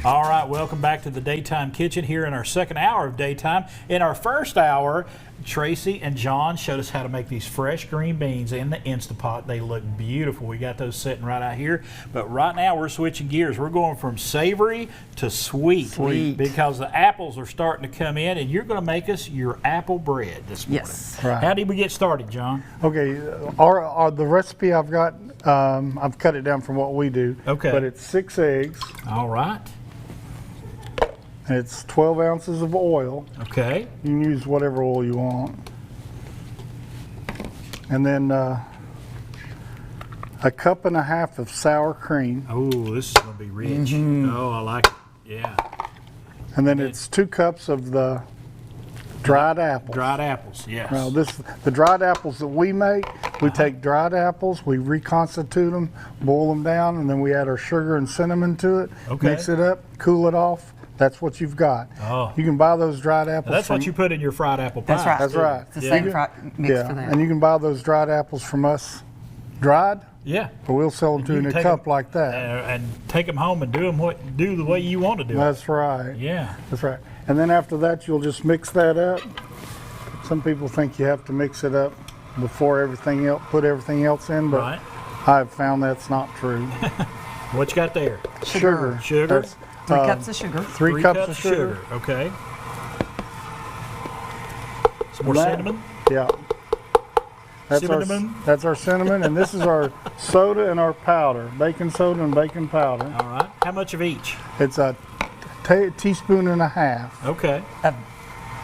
All right, welcome back to the Daytime Kitchen here in our second hour of Daytime. In our first hour, Tracy and John showed us how to make these fresh green beans in the Instapot. They look beautiful. We got those sitting right out here. But right now we're switching gears. We're going from savory to sweet. Because the apples are starting to come in, and you're going to make us your apple bread this morning. Yes. Right. How did we get started, John? Okay, the recipe I've got, I've cut it down from what we do. Okay. But it's 6 eggs. All right. And it's 12 ounces of oil. Okay. You can use whatever oil you want. And then a cup and a half of sour cream. Oh, this is going to be rich. Oh, I like it. Yeah. And then it's 2 cups of the dried apples. Dried apples, yes. Now the dried apples that we make, we take dried apples, we reconstitute them, boil them down, and then we add our sugar and cinnamon to it. Okay. Mix it up, cool it off. That's what you've got. Oh. You can buy those dried apples. That's what you put in your fried apple pie. That's right. That's right. It's the same mix for that. And you can buy those dried apples from us dried. Yeah. Or we'll sell them to you in a cup like that. And take them home and do the way you want to do it. That's right. Yeah. That's right. And then after that, you'll just mix that up. Some people think you have to mix it up before put everything else in, but Right. I've found that's not true. What you got there? Sugar. Sugar. That's, 3 cups of sugar. 3 cups of sugar. Okay. Some more That- cinnamon. Yeah. Cinnamon. That's our cinnamon, and this is our soda and our powder, baking soda and baking powder. All right. How much of each? It's a teaspoon and a half, Okay. Of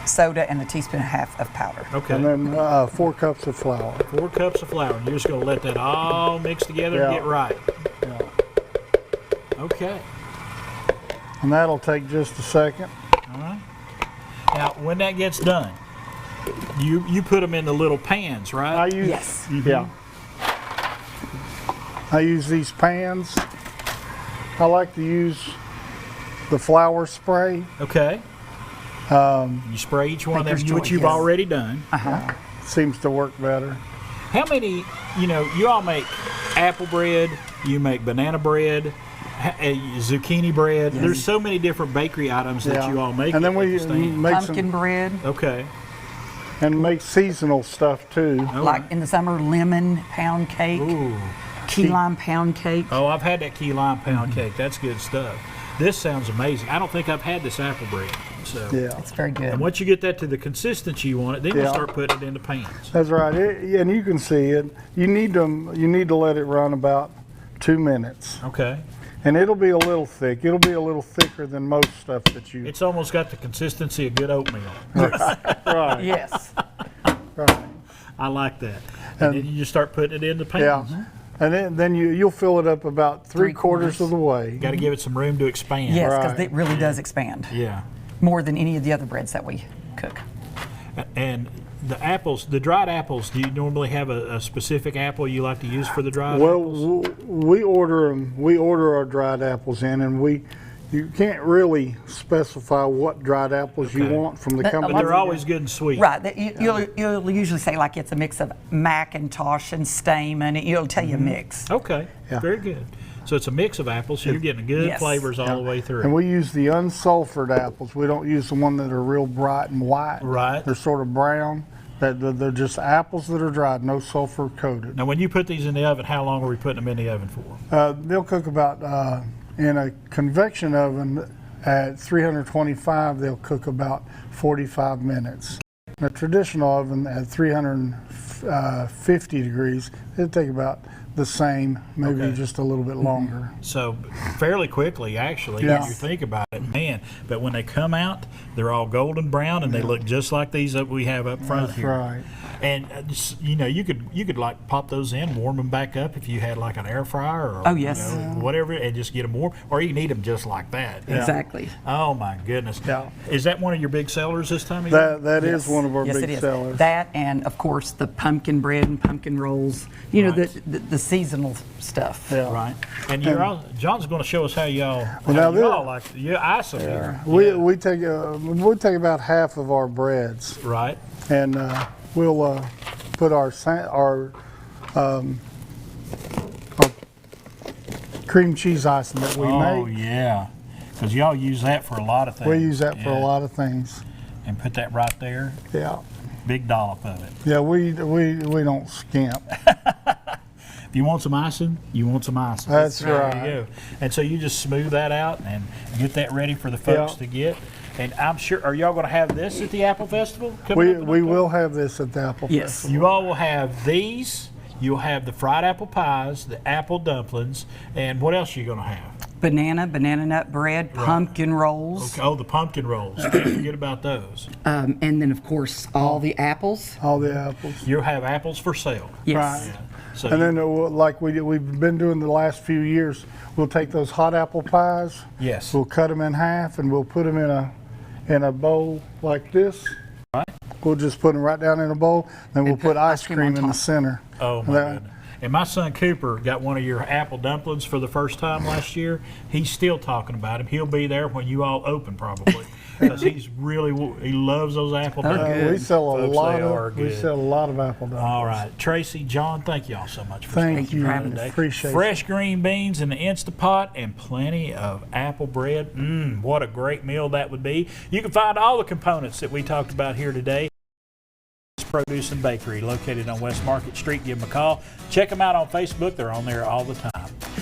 soda and a teaspoon and a half of powder. Okay. and then 4 cups of flour. 4 cups of flour. You're just going to let that all mix together and Yeah. get right. Yeah. Okay. And that'll take just a second. All right. Now, when that gets done, you put them in the little pans, right? I use Yes. Yeah. I use these pans. I like to use the flour spray. Okay. You spray each one of them, Baker's which choice, you've yes. already done. Seems to work better. How many, you all make apple bread, you make banana bread, zucchini bread. Yes. There's so many different bakery items that Yeah. you all make. And then at we the stand. make Pumpkin bread. Okay. make seasonal stuff too. All Like right. in the summer, lemon pound cake, Ooh. key lime pound cake. Oh, I've had that key lime pound cake. That's good stuff. This sounds amazing. I don't think I've had this apple bread. So. Yeah. It's very good. And once you get that to the consistency you want it, then you Yeah. start putting it in the pans. That's right. And you can see it. You need to let it run about 2 minutes. Okay. And it'll be a little thick. It'll be a little thicker than most stuff that you. It's almost got the consistency of good oatmeal. Right. Yes. Right. I like that. And then you just start putting it in the pans. Yeah. And then you'll fill it up about three quarters of the way. Got to give it some room to expand. Yes, because Right. it really does expand Yeah. more than any of the other breads that we cook. And the apples, the dried apples, do you normally have a specific apple you like to use for the dried Well, apples? we order them. We order our dried apples in, and you can't really specify what dried apples you Okay. want from the But company. But they're always good and sweet. Right. You'll usually say like it's a mix of Macintosh and Stamen. It'll tell you a mix. Okay. Yeah. Very good. So it's a mix of apples, so you're getting good Yes. flavors all the way through. And we use the unsulfured apples. We don't use the one that are real bright and white. Right. They're sort of brown. They're just apples that are dried, no sulfur coated. Now, when you put these in the oven, how long are we putting them in the oven for? They'll cook about, in a convection oven at 325, they'll cook about 45 minutes. In a traditional oven at 350 degrees, it'll take about the same, maybe Okay. just a little bit longer. So fairly quickly, actually, Yeah. if you think about it, man. But when they come out, they're all golden brown, and they look just like these that we have up front That's here. right. And you could like pop those in, warm them back up if you had like an air fryer or Oh, yes. whatever, and just get them warm, or you can eat them just like that. Exactly. Oh my goodness! Yeah. Is that one of your big sellers this time of year? That is one of our Yes, it big is. sellers. That and of course the pumpkin bread and pumpkin rolls. You know, Right. the seasonal stuff. Yeah. Right. And John's going to show us how y'all now this- like ice them here. We take about half of our breads, Right. and we'll put our cream cheese icing that we Oh make. yeah. Because y'all use that for a lot of things. We use that for a Yeah. lot of things. And put that right there. Yeah. Big dollop of it. Yeah, we don't skimp. If you want some icing, you want some icing. That's There right. you go. And so you just smooth that out and get that ready for the folks Yeah. to get. And I'm sure, are y'all going to have this at the Apple Festival? coming We up in we October? will have this at the Apple Yes. Festival. You all will have these. You'll have the fried apple pies, the apple dumplings, and what else are you going to have? Banana nut bread, pumpkin rolls, Okay. Oh, the pumpkin rolls. Can't forget about those. and then of course all the apples. All the apples. You'll have apples for sale. Yes. Right. So And then like we've been doing the last few years, we'll take those hot apple pies, yes. we'll cut them in half, and we'll put them in a bowl like this. Right. We'll just put them right down in a bowl, then we'll put ice cream on in the top. center. Oh my That- goodness. And my son Cooper got one of your apple dumplings for the first time last year. He's still talking about him. He'll be there when you all open probably. Because he loves those apple dumplings. We sell a Folks, lot they are of we good. sell a lot of apple dumplings. All right, Tracy, John, thank y'all so much for Thank stopping you. by today. Appreciate it. Fresh green beans in the Insta-Pot and plenty of apple bread. What a great meal that would be. You can find all the components that we talked about here today. Produce and Bakery, located on West Market Street. Give them a call. Check them out on Facebook. They're on there all the time.